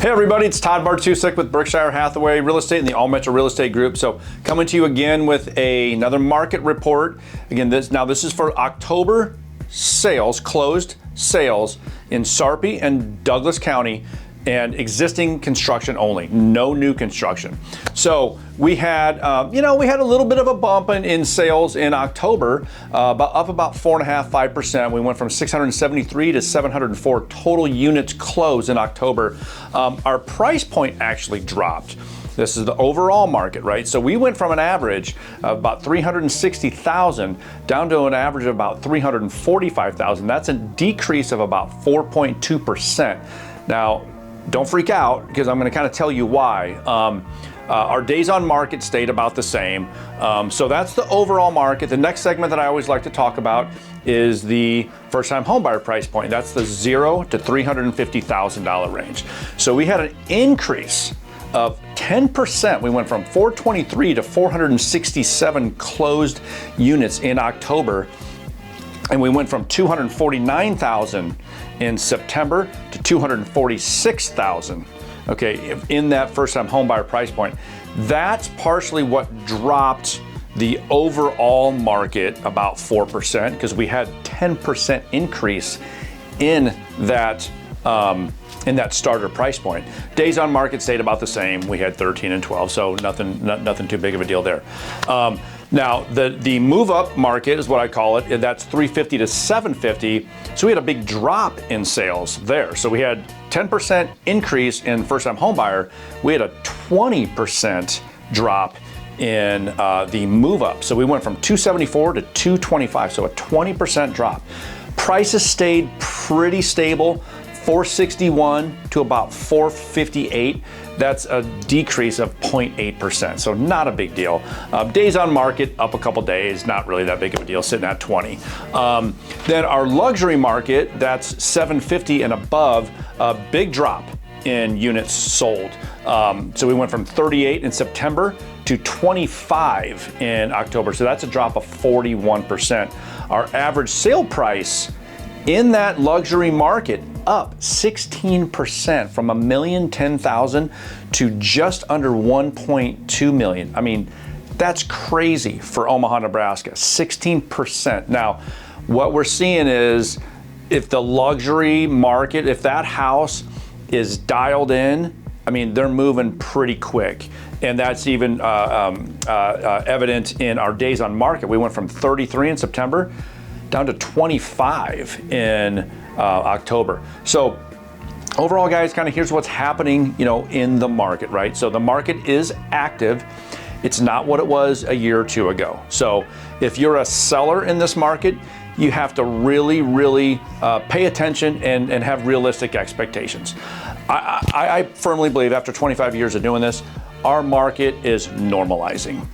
Hey everybody, it's Todd Bartusek with Berkshire Hathaway Real Estate and the All Metro Real Estate Group. So coming to you again with another market report. Again, this is for October sales, closed sales in Sarpy and Douglas County, and existing construction only, no new construction. So we had, we had a little bit of a bump in sales in October, up about 4.5%, 5%. We went from 673 to 704 total units closed in October. Our price point actually dropped. This is the overall market, right? So we went from an average of about 360,000 down to an average of about 345,000. That's a decrease of about 4.2%. Now, don't freak out, because I'm going to kind of tell you why. Our days on market stayed about the same. So that's the overall market. The next segment that I always like to talk about is the first-time homebuyer price point. That's the $0 to $350,000 range. So we had an increase of 10%. We went from 423 to 467 closed units in October. And we went from 249,000 in September to 246,000, okay, in that first-time homebuyer price point. That's partially what dropped the overall market about 4%, because we had 10% increase in that starter price point. Days on market stayed about the same. We had 13 and 12, so nothing too big of a deal there. Now, the move-up market is what I call it. That's 350 to 750. So we had a big drop in sales there. So we had 10% increase in first-time homebuyer. We had a 20% drop in the move-up. So we went from 274 to 225. So a 20% drop. Prices stayed pretty stable. 461 to about 458. That's a decrease of 0.8%, so not a big deal. Days on market up a couple days, not really that big of a deal, sitting at 20. Then our luxury market, that's 750 and above, a big drop in units sold. So we went from 38 in September to 25 in October, so that's a drop of 41%. Our average sale price in that luxury market up 16% from $1,010,000 to just under 1.2 million. I mean, that's crazy for Omaha, Nebraska, 16%. Now, what we're seeing is if the luxury market, if that house is dialed in, I mean, they're moving pretty quick. And that's even evident in our days on market. We went from 33 in September down to 25 in October. So overall, guys, kind of here's what's happening, in the market, right? So the market is active. It's not what it was a year or two ago. So if you're a seller in this market, you have to really, really pay attention and have realistic expectations. I firmly believe after 25 years of doing this, our market is normalizing.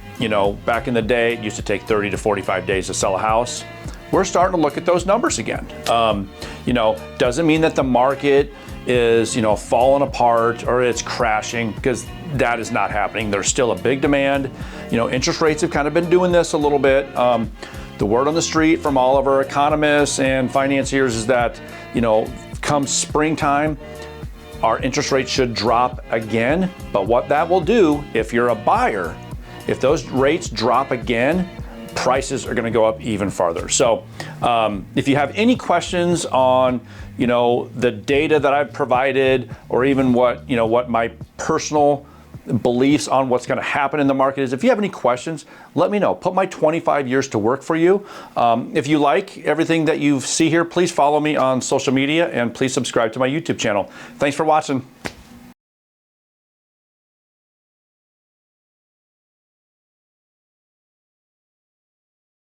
Back in the day, it used to take 30 to 45 days to sell a house. We're starting to look at those numbers again. Doesn't mean that the market is, falling apart or it's crashing, because that is not happening. There's still a big demand. Interest rates have kind of been doing this a little bit. The word on the street from all of our economists and financiers is that, come springtime, our interest rates should drop again. But what that will do, if you're a buyer, if those rates drop again, prices are going to go up even farther. So if you have any questions on, the data that I've provided, or even what my personal beliefs on what's going to happen in the market is, if you have any questions, let me know. Put my 25 years to work for you. If you like everything that you see here, please follow me on social media and please subscribe to my YouTube channel. Thanks for watching.